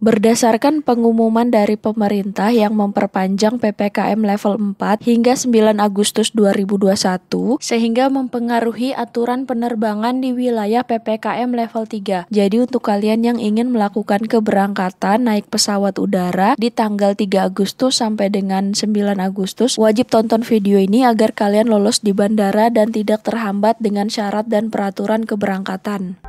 Berdasarkan pengumuman dari pemerintah yang memperpanjang PPKM level 4 hingga 9 Agustus 2021, sehingga mempengaruhi aturan penerbangan di wilayah PPKM level 3. Jadi untuk kalian yang ingin melakukan keberangkatan naik pesawat udara di tanggal 3 Agustus sampai dengan 9 Agustus, wajib tonton video ini agar kalian lolos di bandara dan tidak terhambat dengan syarat dan peraturan keberangkatan.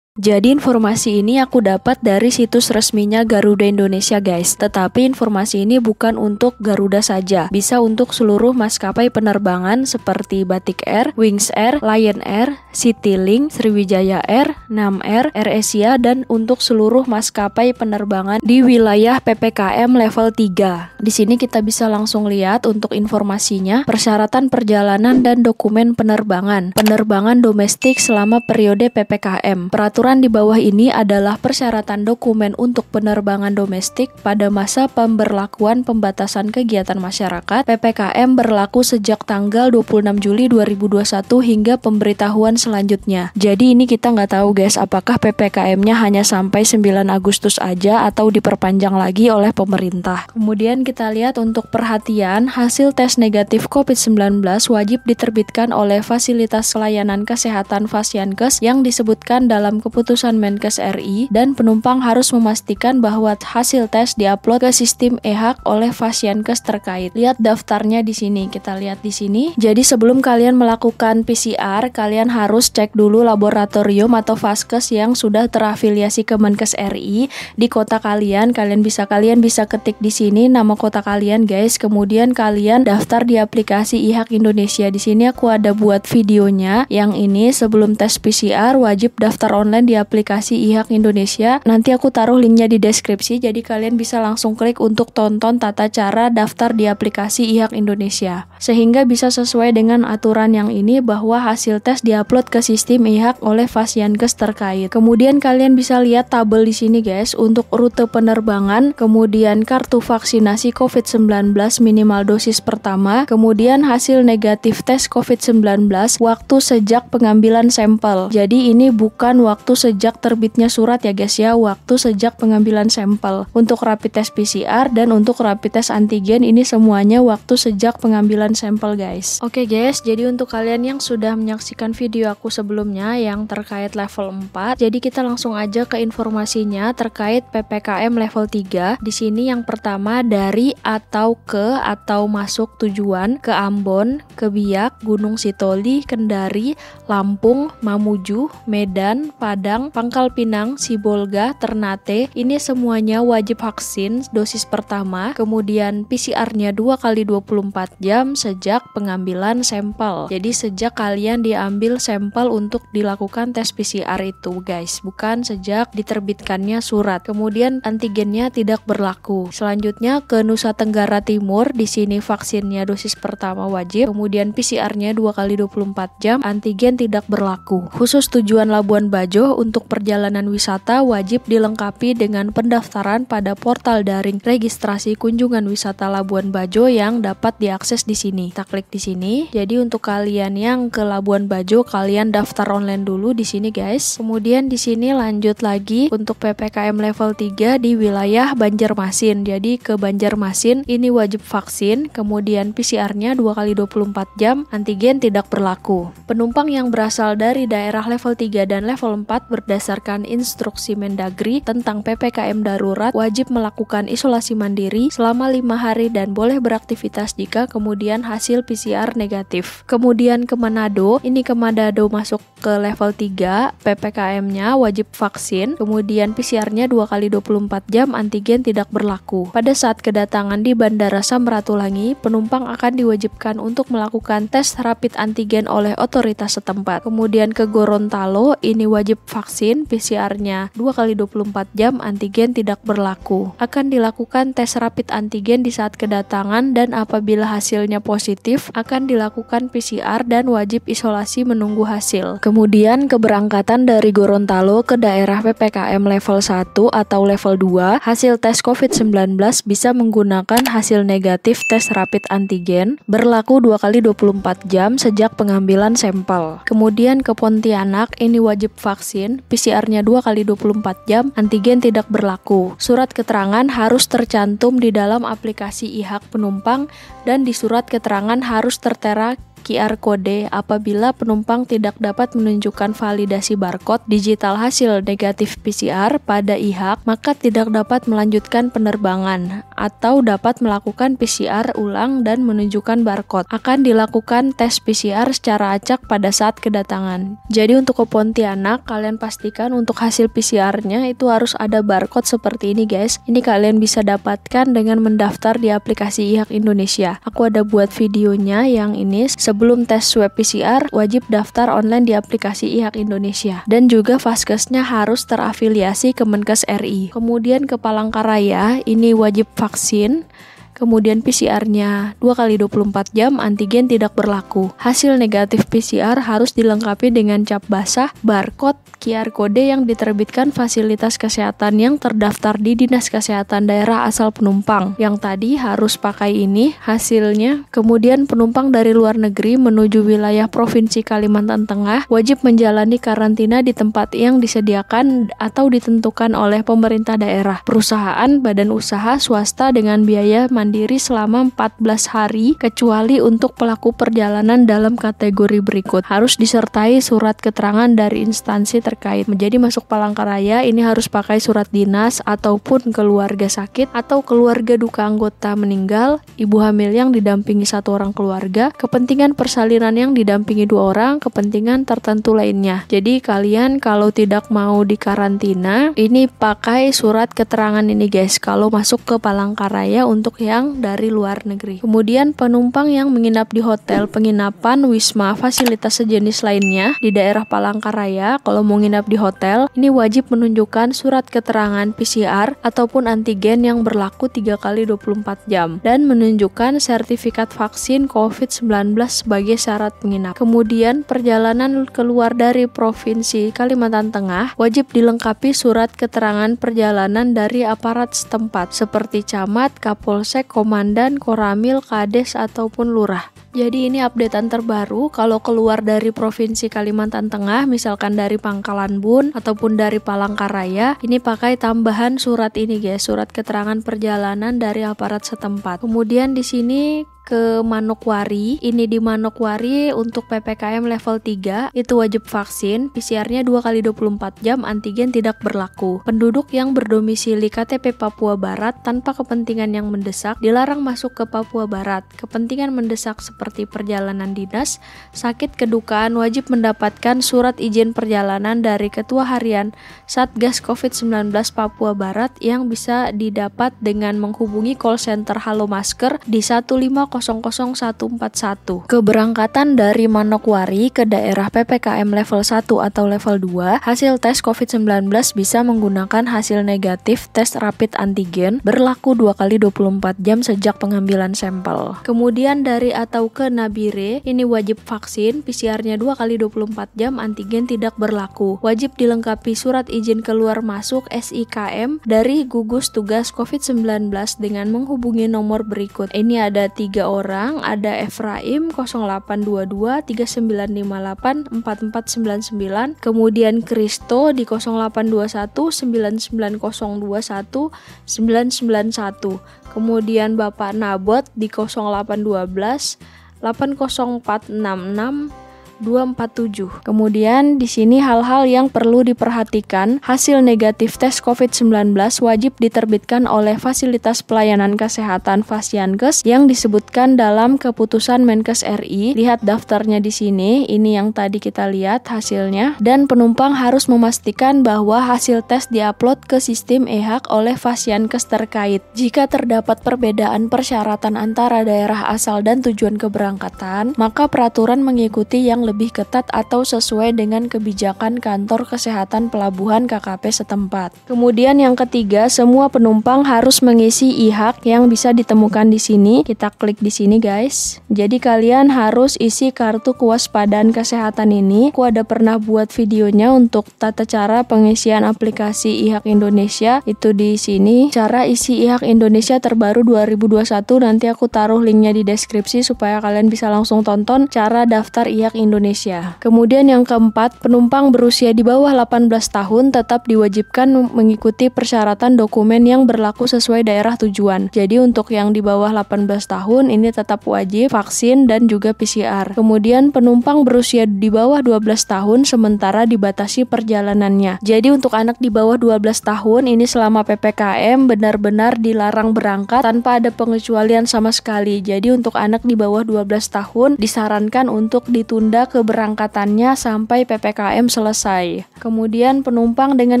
Jadi informasi ini aku dapat dari situs resminya Garuda Indonesia guys. Tetapi informasi ini bukan untuk Garuda saja, bisa untuk seluruh maskapai penerbangan seperti Batik Air, Wings Air, Lion Air, Citylink, Sriwijaya Air, Nam Air, AirAsia, dan untuk seluruh maskapai penerbangan di wilayah PPKM level 3. Di sini kita bisa langsung lihat untuk informasinya, persyaratan perjalanan dan dokumen penerbangan, penerbangan domestik selama periode PPKM. Peraturan di bawah ini adalah persyaratan dokumen untuk penerbangan domestik pada masa pemberlakuan pembatasan kegiatan masyarakat. PPKM berlaku sejak tanggal 26 Juli 2021 hingga pemberitahuan selanjutnya. Jadi ini kita nggak tahu guys, apakah PPKM-nya hanya sampai 9 Agustus aja atau diperpanjang lagi oleh pemerintah. Kemudian kita lihat untuk perhatian, hasil tes negatif COVID-19 wajib diterbitkan oleh Fasilitas Layanan Kesehatan Fasyankes yang disebutkan dalam keputusan Menkes RI, dan penumpang harus memastikan bahwa hasil tes diupload ke sistem e-hak oleh Fasyankes terkait. Lihat daftarnya di sini, kita lihat di sini. Jadi sebelum kalian melakukan PCR, kalian harus cek dulu laboratorium atau vaskes yang sudah terafiliasi ke Menkes RI di kota kalian. Kalian bisa ketik di sini nama kota kalian guys. Kemudian kalian daftar di aplikasi e-hak Indonesia. Di sini aku ada buat videonya. Yang ini sebelum tes PCR wajib daftar online di aplikasi e-hak Indonesia. Nanti aku taruh linknya di deskripsi, jadi kalian bisa langsung klik untuk tonton tata cara daftar di aplikasi e-hak Indonesia, sehingga bisa sesuai dengan aturan yang ini bahwa hasil tes diupload ke sistem e-hak oleh Fasyankes terkait. Kemudian kalian bisa lihat tabel di sini guys untuk rute penerbangan, kemudian kartu vaksinasi COVID-19 minimal dosis pertama, kemudian hasil negatif tes COVID-19, waktu sejak pengambilan sampel. Jadi ini bukan waktu sejak terbitnya surat ya guys ya, waktu sejak pengambilan sampel. Untuk rapid test PCR dan untuk rapid test antigen ini semuanya waktu sejak pengambilan sampel guys. Oke guys, jadi untuk kalian yang sudah menyaksikan video aku sebelumnya yang terkait level 4, jadi kita langsung aja ke informasinya terkait PPKM level 3. Di sini yang pertama dari atau ke atau masuk tujuan ke Ambon, ke Biak, Gunung Sitoli, Kendari, Lampung, Mamuju, Medan, Padang, Pangkal Pinang, Sibolga, Ternate, ini semuanya wajib vaksin dosis pertama, kemudian PCR-nya 2 kali 24 jam sejak pengambilan sampel. Jadi sejak kalian diambil sampel untuk dilakukan tes PCR itu guys, bukan sejak diterbitkannya surat. Kemudian antigennya tidak berlaku. Selanjutnya ke Nusa Tenggara Timur, di sini vaksinnya dosis pertama wajib, kemudian PCR-nya 2 kali 24 jam, antigen tidak berlaku. Khusus tujuan Labuan Bajo, untuk perjalanan wisata wajib dilengkapi dengan pendaftaran pada portal daring registrasi kunjungan wisata Labuan Bajo yang dapat diakses di sini. Kita klik di sini. Jadi untuk kalian yang ke Labuan Bajo, kalian daftar online dulu di sini guys. Kemudian di sini lanjut lagi untuk PPKM level 3 di wilayah Banjarmasin. Jadi ke Banjarmasin ini wajib vaksin, kemudian PCR-nya 2 kali 24 jam, antigen tidak berlaku. Penumpang yang berasal dari daerah level 3 dan level 4 berdasarkan instruksi Mendagri tentang PPKM darurat wajib melakukan isolasi mandiri selama 5 hari dan boleh beraktivitas jika kemudian hasil PCR negatif. Kemudian ke Manado, ini ke Manado masuk ke level 3, PPKM-nya wajib vaksin, kemudian PCR-nya 2 kali 24 jam, antigen tidak berlaku. Pada saat kedatangan di Bandara Samratulangi, penumpang akan diwajibkan untuk melakukan tes rapid antigen oleh otoritas setempat. Kemudian ke Gorontalo, ini wajib vaksin, PCR-nya 2x24 jam, antigen tidak berlaku. Akan dilakukan tes rapid antigen di saat kedatangan dan apabila hasilnya positif, akan dilakukan PCR dan wajib isolasi menunggu hasil. Kemudian keberangkatan dari Gorontalo ke daerah PPKM level 1 atau level 2, hasil tes COVID-19 bisa menggunakan hasil negatif tes rapid antigen berlaku 2x24 jam sejak pengambilan sampel. Kemudian ke Pontianak, ini wajib vaksin, PCR-nya 2x24 jam, antigen tidak berlaku. Surat keterangan harus tercantum di dalam aplikasi IHAK penumpang dan di surat keterangan harus tertera QR kode. Apabila penumpang tidak dapat menunjukkan validasi barcode digital hasil negatif PCR pada IHAK, maka tidak dapat melanjutkan penerbangan atau dapat melakukan PCR ulang dan menunjukkan barcode. Akan dilakukan tes PCR secara acak pada saat kedatangan. Jadi untuk ke Pontianak, kalian pastikan untuk hasil PCR-nya itu harus ada barcode seperti ini guys. Ini kalian bisa dapatkan dengan mendaftar di aplikasi IHAK Indonesia. Aku ada buat videonya yang ini. Sebelum tes swab PCR, wajib daftar online di aplikasi IHAK Indonesia. Dan juga vaskesnya harus terafiliasi ke Menkes RI. Kemudian ke Palangkaraya, ini wajib vaksin. Kemudian PCR-nya 2x24 jam, antigen tidak berlaku. Hasil negatif PCR harus dilengkapi dengan cap basah, barcode, QR kode yang diterbitkan fasilitas kesehatan yang terdaftar di Dinas Kesehatan daerah asal penumpang. Yang tadi harus pakai ini hasilnya. Kemudian penumpang dari luar negeri menuju wilayah Provinsi Kalimantan Tengah wajib menjalani karantina di tempat yang disediakan atau ditentukan oleh pemerintah daerah, perusahaan, badan usaha, swasta dengan biaya mandiri selama 14 hari kecuali untuk pelaku perjalanan dalam kategori berikut. Harus disertai surat keterangan dari instansi terkait. Jadi masuk Palangkaraya ini harus pakai surat dinas ataupun keluarga sakit atau keluarga duka anggota meninggal, ibu hamil yang didampingi 1 orang keluarga, kepentingan persalinan yang didampingi 2 orang, kepentingan tertentu lainnya. Jadi kalian kalau tidak mau dikarantina, ini pakai surat keterangan ini guys kalau masuk ke Palangkaraya untuk yang dari luar negeri. Kemudian penumpang yang menginap di hotel, penginapan, wisma, fasilitas sejenis lainnya di daerah Palangkaraya, kalau mau nginap di hotel, ini wajib menunjukkan surat keterangan PCR ataupun antigen yang berlaku 3x24 jam dan menunjukkan sertifikat vaksin COVID-19 sebagai syarat menginap. Kemudian perjalanan keluar dari Provinsi Kalimantan Tengah wajib dilengkapi surat keterangan perjalanan dari aparat setempat seperti camat, kapolsek, komandan, koramil, kades ataupun lurah. Jadi ini updatean terbaru kalau keluar dari Provinsi Kalimantan Tengah, misalkan dari Pangkalan Bun ataupun dari Palangkaraya, ini pakai tambahan surat ini guys, surat keterangan perjalanan dari aparat setempat. Kemudian di sini ke Manokwari, ini di Manokwari untuk PPKM level 3 itu wajib vaksin, PCR-nya 2x24 jam, antigen tidak berlaku. Penduduk yang berdomisili KTP Papua Barat tanpa kepentingan yang mendesak dilarang masuk ke Papua Barat. Kepentingan mendesak seperti perjalanan dinas, sakit, kedukaan wajib mendapatkan surat izin perjalanan dari Ketua Harian Satgas COVID-19 Papua Barat yang bisa didapat dengan menghubungi call center Halo Masker di 1500141. Keberangkatan dari Manokwari ke daerah PPKM level 1 atau level 2, hasil tes COVID-19 bisa menggunakan hasil negatif tes rapid antigen berlaku 2x24 jam sejak pengambilan sampel. Kemudian dari atau ke Nabire, ini wajib vaksin, PCR-nya 2x24 jam, antigen tidak berlaku. Wajib dilengkapi surat izin keluar masuk SIKM dari gugus tugas COVID-19 dengan menghubungi nomor berikut. Ini ada 3 orang, ada Efraim 0822 3958 4499, kemudian Kristo di 0821 99021 991, kemudian Bapak Nabot di 0812 80466 247. Kemudian di sini hal-hal yang perlu diperhatikan, hasil negatif tes COVID-19 wajib diterbitkan oleh Fasilitas Pelayanan Kesehatan Fasyankes yang disebutkan dalam keputusan Menkes RI. Lihat daftarnya di sini, ini yang tadi kita lihat hasilnya, dan penumpang harus memastikan bahwa hasil tes diupload ke sistem IHAK oleh Fasyankes terkait. Jika terdapat perbedaan persyaratan antara daerah asal dan tujuan keberangkatan, maka peraturan mengikuti yang yang lebih ketat atau sesuai dengan kebijakan kantor kesehatan pelabuhan KKP setempat. Kemudian yang ketiga, semua penumpang harus mengisi e-haq yang bisa ditemukan di sini. Kita klik di sini guys. Jadi kalian harus isi kartu kewaspadaan kesehatan ini. Aku ada pernah buat videonya untuk tata cara pengisian aplikasi e-haq Indonesia. Itu di sini. Cara isi e-haq Indonesia terbaru 2021. Nanti aku taruh linknya di deskripsi supaya kalian bisa langsung tonton cara daftar e-haq Indonesia. Kemudian yang keempat, penumpang berusia di bawah 18 tahun tetap diwajibkan mengikuti persyaratan dokumen yang berlaku sesuai daerah tujuan. Jadi untuk yang di bawah 18 tahun ini tetap wajib vaksin dan juga PCR. Kemudian penumpang berusia di bawah 12 tahun sementara dibatasi perjalanannya. Jadi untuk anak di bawah 12 tahun ini selama PPKM benar-benar dilarang berangkat tanpa ada pengecualian sama sekali. Jadi untuk anak di bawah 12 tahun disarankan untuk ditunda keberangkatannya sampai PPKM selesai. Kemudian penumpang dengan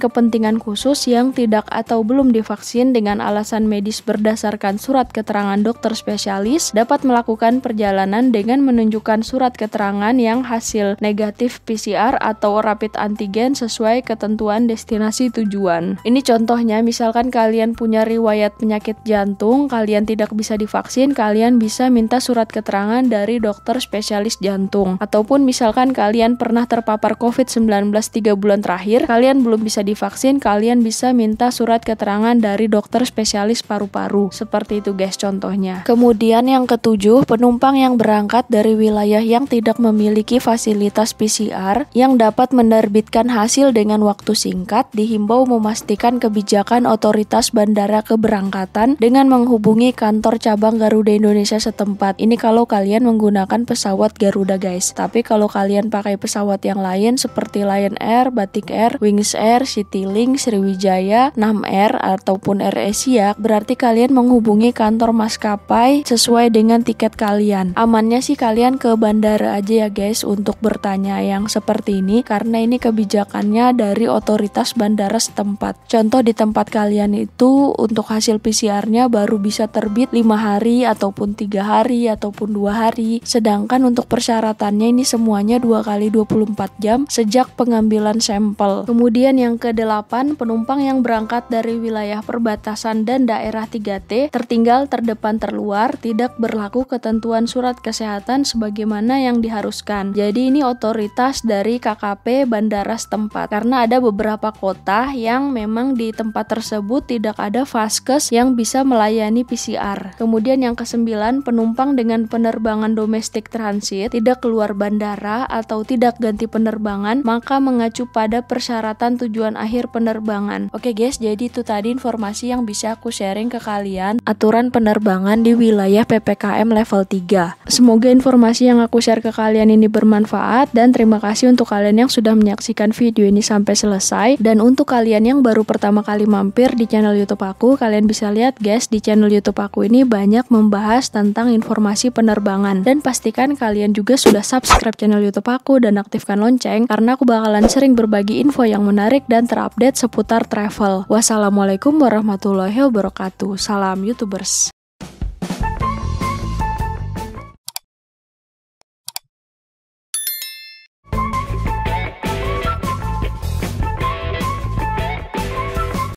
kepentingan khusus yang tidak atau belum divaksin dengan alasan medis berdasarkan surat keterangan dokter spesialis dapat melakukan perjalanan dengan menunjukkan surat keterangan yang hasil negatif PCR atau rapid antigen sesuai ketentuan destinasi tujuan. Ini contohnya, misalkan kalian punya riwayat penyakit jantung, kalian tidak bisa divaksin, kalian bisa minta surat keterangan dari dokter spesialis jantung. Ataupun misalkan kalian pernah terpapar COVID-19 3 bulan terakhir, kalian belum bisa divaksin, kalian bisa minta surat keterangan dari dokter spesialis paru-paru. Seperti itu guys contohnya. Kemudian yang ketujuh, penumpang yang berangkat dari wilayah yang tidak memiliki fasilitas PCR yang dapat menerbitkan hasil dengan waktu singkat dihimbau memastikan kebijakan otoritas bandara keberangkatan dengan menghubungi kantor cabang Garuda Indonesia setempat. Ini kalau kalian menggunakan pesawat Garuda guys. Tapi kalau kalian pakai pesawat yang lain seperti Lion Air, Batik Air, Wings Air, Citylink, Sriwijaya, Nam Air ataupun AirAsia, berarti kalian menghubungi kantor maskapai sesuai dengan tiket kalian. Amannya sih kalian ke bandara aja ya guys untuk bertanya yang seperti ini karena ini kebijakannya dari otoritas bandara setempat. Contoh di tempat kalian itu untuk hasil PCR-nya baru bisa terbit 5 hari ataupun 3 hari ataupun 2 hari. Sedangkan untuk persyaratannya ini semuanya 2 kali 24 jam sejak pengambilan sampel. Kemudian yang ke-8, penumpang yang berangkat dari wilayah perbatasan dan daerah 3T tertinggal, terdepan, terluar tidak berlaku ketentuan surat kesehatan sebagaimana yang diharuskan. Jadi ini otoritas dari KKP bandara setempat karena ada beberapa kota yang memang di tempat tersebut tidak ada vaskes yang bisa melayani PCR. Kemudian yang ke-9, penumpang dengan penerbangan domestik transit tidak keluar bandara atau tidak ganti penerbangan maka mengacu pada persyaratan tujuan akhir penerbangan. Oke guys, jadi itu tadi informasi yang bisa aku sharing ke kalian aturan penerbangan di wilayah PPKM level 3. Semoga informasi yang aku share ke kalian ini bermanfaat dan terima kasih untuk kalian yang sudah menyaksikan video ini sampai selesai. Dan untuk kalian yang baru pertama kali mampir di channel YouTube aku, kalian bisa lihat guys di channel YouTube aku ini banyak membahas tentang informasi penerbangan. Dan pastikan kalian juga sudah subscribe channel YouTube aku dan aktifkan lonceng karena aku bakalan sering berbagi info yang menarik dan terupdate seputar travel. Wassalamualaikum warahmatullahi wabarakatuh. Salam YouTubers.